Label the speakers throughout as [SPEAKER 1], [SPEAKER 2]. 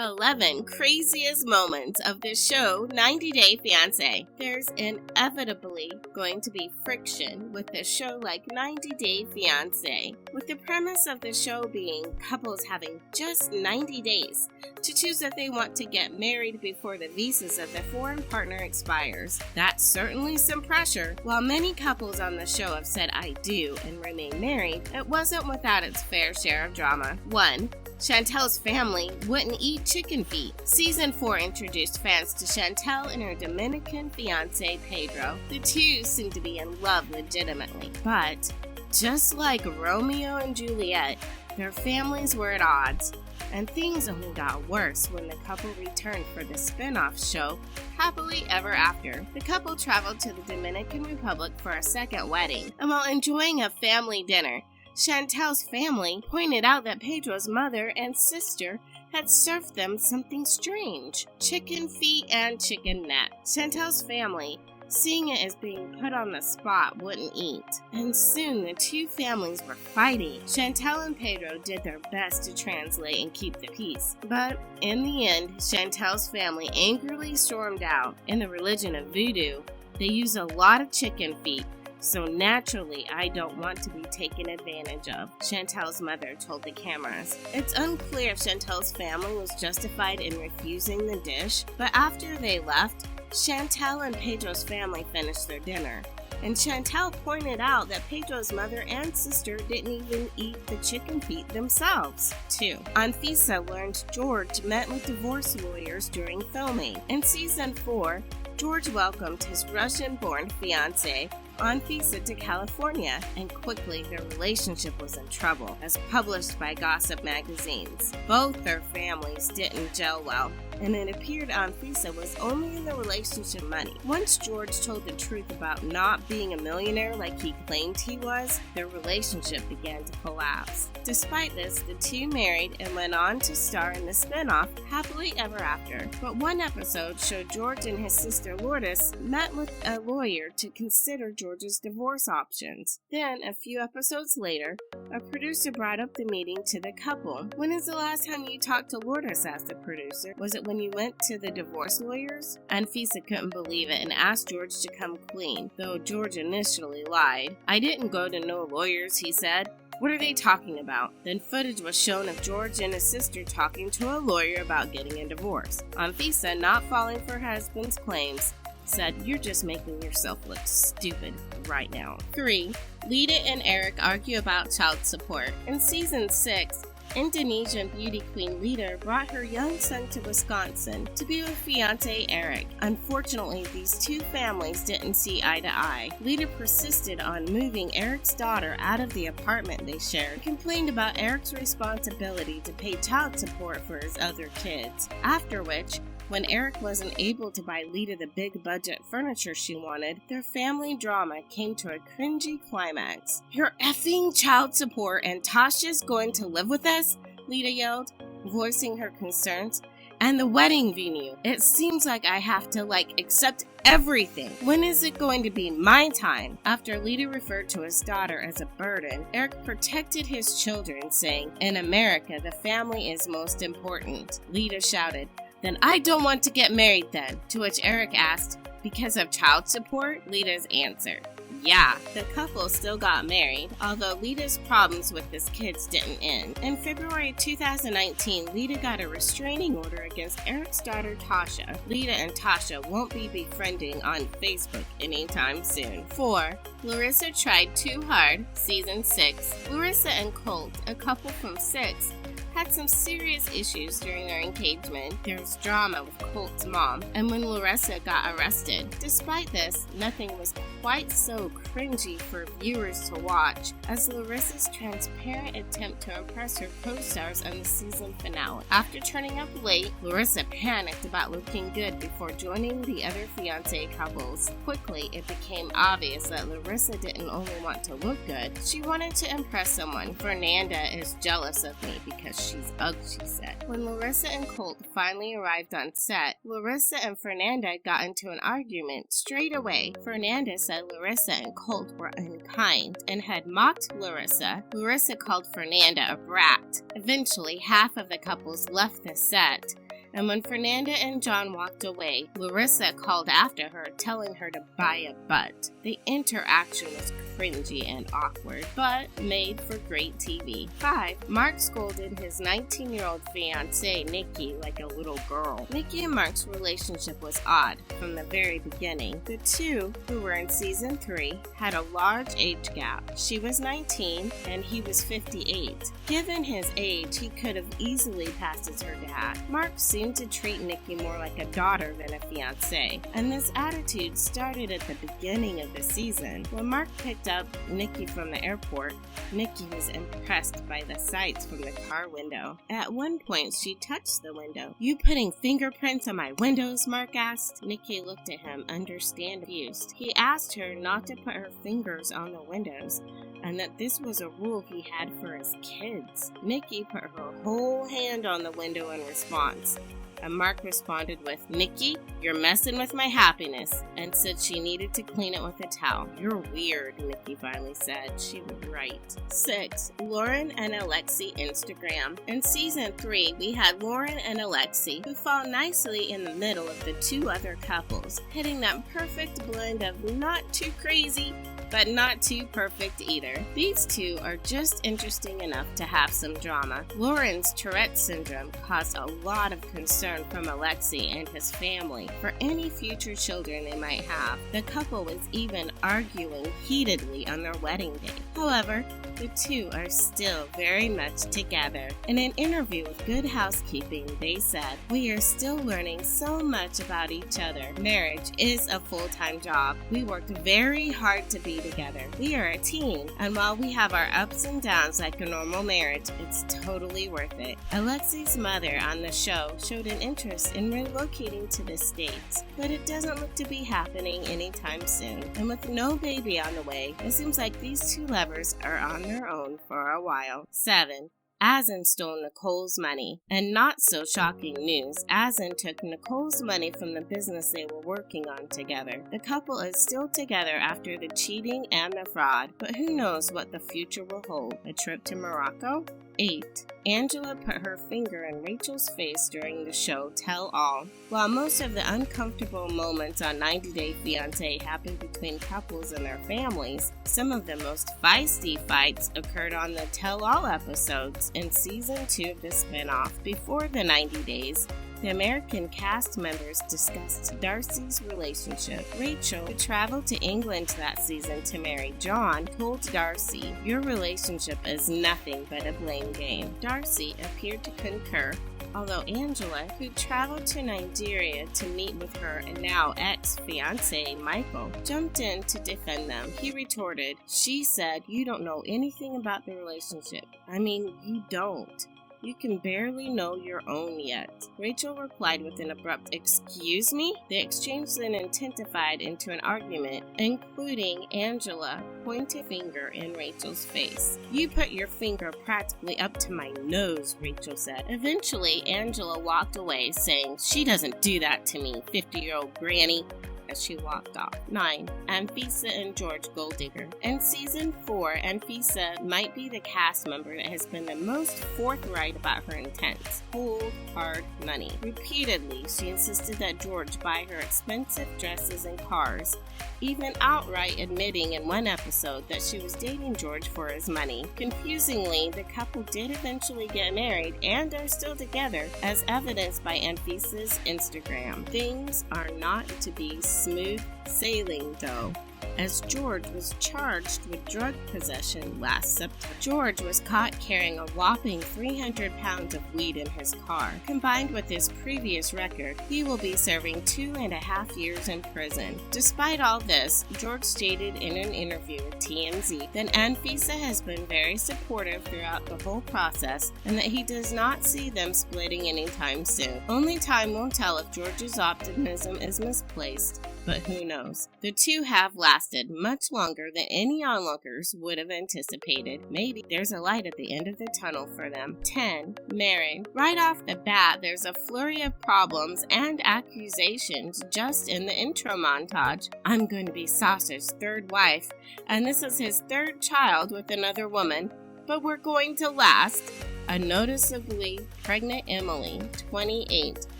[SPEAKER 1] 11 craziest moments of the show 90 Day Fiancé. There's inevitably going to be friction with a show like 90 Day Fiancé, with the premise of the show being couples having just 90 days to choose if they want to get married before the visas of the foreign partner expires. That's certainly some pressure. While many couples on the show have said "I do" and remain married, it wasn't without its fair share of drama. 1. Chantel's family wouldn't eat chicken feet. Season 4 introduced fans to Chantel and her Dominican fiancé Pedro. The two seem to be in love legitimately, but just like Romeo and Juliet, their families were at odds, and things only got worse when the couple returned for the spin-off show Happily Ever After. The couple traveled to the Dominican Republic for a second wedding, and while enjoying a family dinner, Chantel's family pointed out that Pedro's mother and sister had served them something strange: chicken feet and chicken neck. Chantel's family, seeing it as being put on the spot, wouldn't eat, and soon the two families were fighting. Chantel and Pedro did their best to translate and keep the peace, but in the end, Chantel's family angrily stormed out. In the religion of voodoo, they use a lot of chicken feet, so naturally, I don't want to be taken advantage of, Chantel's mother told the cameras. It's unclear if Chantel's family was justified in refusing the dish, but after they left, Chantel and Pedro's family finished their dinner, and Chantel pointed out that Pedro's mother and sister didn't even eat the chicken feet themselves. 2. Anfisa learned George met with divorce lawyers during filming. In Season 4, George welcomed his Russian-born fiancé, Anfisa, to California, and quickly their relationship was in trouble, as published by gossip magazines. Both their families didn't gel well, and it appeared Anfisa was only in the relationship money. Once George told the truth about not being a millionaire like he claimed he was, their relationship began to collapse. Despite this, the two married and went on to star in the spin-off Happily Ever After. But one episode showed George and his sister Lourdes met with a lawyer to consider George's divorce options. Then, a few episodes later, a producer brought up the meeting to the couple. "When is the last time you talked to Lourdes?" asked the producer. "Was it when you went to the divorce lawyers?" Anfisa couldn't believe it and asked George to come clean, though George initially lied. "I didn't go to no lawyers," he said. "What are they talking about?" Then footage was shown of George and his sister talking to a lawyer about getting a divorce. Anfisa, not falling for her husband's claims, said, "You're just making yourself look stupid right now." 3. Lita and Eric argue about child support. In Season 6, Indonesian beauty queen Lita brought her young son to Wisconsin to be with fiancé Eric. Unfortunately, these two families didn't see eye to eye. Lita persisted on moving Eric's daughter out of the apartment they shared, and complained about Eric's responsibility to pay child support for his other kids. After which, when Eric wasn't able to buy Lita the big budget furniture she wanted, their family drama came to a cringy climax. "You're effing child support and Tasha's going to live with us?" Lita yelled, voicing her concerns. "And the wedding venue. It seems like I have to, accept everything. When is it going to be my time?" After Lita referred to his daughter as a burden, Eric protected his children, saying, "In America, the family is most important." Lita shouted, "Then I don't want to get married then," to which Eric asked, "Because of child support?" Lita's answered, "Yeah." The couple still got married, although Lita's problems with his kids didn't end. In February 2019, Lita got a restraining order against Eric's daughter Tasha. Lita and Tasha won't be befriending on Facebook anytime soon. 4. Larissa tried too hard. Season 6. Larissa and Colt, a couple from 6, had some serious issues during their engagement. There was drama with Colt's mom, and when Larissa got arrested. Despite this, nothing was quite so cringy for viewers to watch as Larissa's transparent attempt to impress her co-stars on the season finale. After turning up late, Larissa panicked about looking good before joining the other fiancé couples. Quickly, it became obvious that Larissa didn't only want to look good, she wanted to impress someone. "Fernanda is jealous of me because she's ugly," she said. When Larissa and Colt finally arrived on set, Larissa and Fernanda got into an argument straight away. Fernanda said Larissa and Colt were unkind and had mocked Larissa. Larissa called Fernanda a brat. Eventually, half of the couples left the set, And when Fernanda and John walked away, Larissa called after her, telling her to buy a butt. The interaction was cringy and awkward, but made for great TV. 5. Mark scolded his 19-year-old fiancée, Nikki, like a little girl. Nikki and Mark's relationship was odd from the very beginning. The two, who were in season 3, had a large age gap. She was 19 and he was 58. Given his age, he could have easily passed as her dad. Mark seemed to treat Nikki more like a daughter than a fiancée, and this attitude started at the beginning of the season. When Mark picked up Nikki from the airport, Nikki was impressed by the sights from the car window. At one point, she touched the window. "You putting fingerprints on my windows?" Mark asked. Nikki looked at him, confused. He asked her not to put her fingers on the windows, and that this was a rule he had for his kids. Nikki put her whole hand on the window in response, and Mark responded with, "Nikki, you're messing with my happiness," and said she needed to clean it with a towel. "You're weird," Nikki finally said. She was right. 6. Lauren and Alexi Instagram. In season 3, we had Lauren and Alexi, who fall nicely in the middle of the two other couples, hitting that perfect blend of not too crazy, but not too perfect either. These two are just interesting enough to have some drama. Lauren's Tourette syndrome caused a lot of concern from Alexi and his family for any future children they might have. The couple was even arguing heatedly on their wedding day. However, the two are still very much together. In an interview with Good Housekeeping, they said, "We are still learning so much about each other. Marriage is a full-time job. We work very hard to be together. We are a team, and while we have our ups and downs like a normal marriage, it's totally worth it." Alexi's mother on the show showed an interest in relocating to the States, but it doesn't look to be happening anytime soon. And with no baby on the way, it seems like these two lovers are on their own for a while. 7. Asin stole Nicole's money. And not so shocking news, Asin took Nicole's money from the business they were working on together. The couple is still together after the cheating and the fraud, but who knows what the future will hold. A trip to Morocco? 8. Angela put her finger in Rachel's face during the show Tell All. While most of the uncomfortable moments on 90 Day Fiancé happened between couples and their families, some of the most feisty fights occurred on the Tell All episodes in Season 2 of the spinoff. Before the 90 days, the American cast members discussed Darcy's relationship. Rachel, who traveled to England that season to marry John, told Darcy, "Your relationship is nothing but a blame game." Darcy appeared to concur, although Angela, who traveled to Nigeria to meet with her and now ex-fiancé Michael, jumped in to defend them. He retorted, "She said you don't know anything about the relationship. I mean, you don't. You can barely know your own yet." Rachel replied with an abrupt, "Excuse me?" The exchange then intensified into an argument, including Angela pointing a finger in Rachel's face. "You put your finger practically up to my nose," Rachel said. Eventually, Angela walked away, saying, "She doesn't do that to me, 50-year-old granny," as she walked off. 9. Anfisa and George Golddigger. In Season 4, Anfisa might be the cast member that has been the most forthright about her intents. Cold, hard money. Repeatedly, she insisted that George buy her expensive dresses and cars, even outright admitting in one episode that she was dating George for his money. Confusingly, the couple did eventually get married and are still together, as evidenced by Anfisa's Instagram. Things are not to be smooth sailing, though, as George was charged with drug possession last September. George was caught carrying a whopping 300 pounds of weed in his car. Combined with his previous record, he will be serving 2.5 years in prison. Despite all this, George stated in an interview with TMZ that Anfisa has been very supportive throughout the whole process and that he does not see them splitting anytime soon. Only time will tell if George's optimism is misplaced, but who knows. The two have lasted much longer than any onlookers would have anticipated. Maybe there's a light at the end of the tunnel for them. 10. Married. Right off the bat, there's a flurry of problems and accusations just in the intro montage. I'm going to be Sasha's third wife, and this is his third child with another woman, but we're going to last. A noticeably pregnant Emily, 28,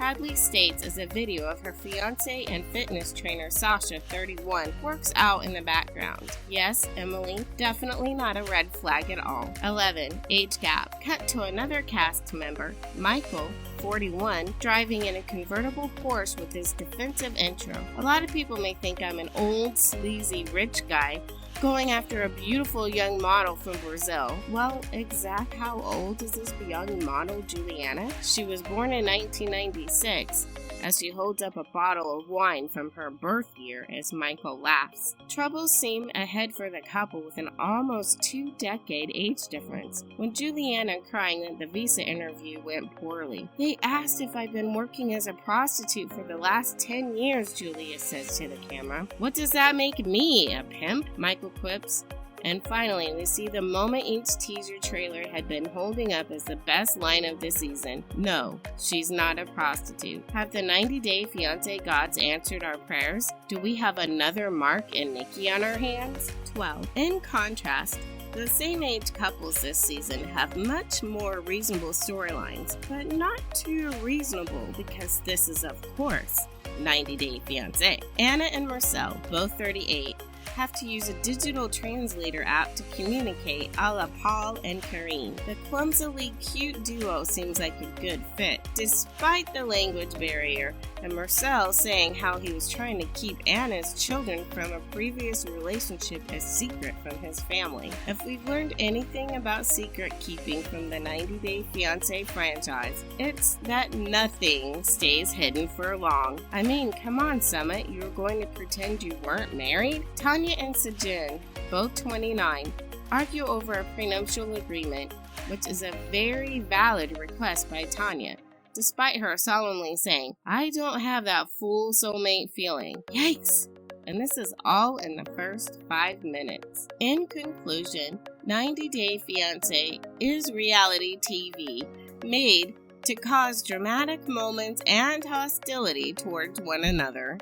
[SPEAKER 1] proudly states as a video of her fiancé and fitness trainer Sasha, 31, works out in the background. Yes, Emily, definitely not a red flag at all. 11. Age gap. Cut to another cast member, Michael, 41, driving in a convertible Porsche with his defensive intro. A lot of people may think I'm an old, sleazy, rich guy going after a beautiful young model from Brazil. Well, exact how old is this young model, Juliana? She was born in 1996, as she holds up a bottle of wine from her birth year as Michael laughs. Troubles seem ahead for the couple with an almost 2-decade age difference. When Juliana crying that the visa interview went poorly, they asked if I'd been working as a prostitute for the last 10 years, Julia says to the camera. What does that make me, a pimp? Michael quips. And finally, we see the moment each teaser trailer had been holding up as the best line of the season. No, she's not a prostitute. Have the 90-Day Fiancé gods answered our prayers? Do we have another Mark and Nikki on our hands? 12. In contrast, the same-age couples this season have much more reasonable storylines, but not too reasonable because this is, of course, 90-Day Fiancé. Anna and Marcel, both 38, have to use a digital translator app to communicate a la Paul and Karine. The clumsily cute duo seems like a good fit, despite the language barrier, and Marcel saying how he was trying to keep Anna's children from a previous relationship a secret from his family. If we've learned anything about secret keeping from the 90-Day Fiancé franchise, it's that nothing stays hidden for long. I mean, come on, Summit, you were going to pretend you weren't married? Tanya and Sejun, both 29, argue over a prenuptial agreement, which is a very valid request by Tanya, despite her solemnly saying, I don't have that full soulmate feeling. Yikes! And this is all in the first 5 minutes. In conclusion, 90-Day Fiancé is reality TV made to cause dramatic moments and hostility towards one another.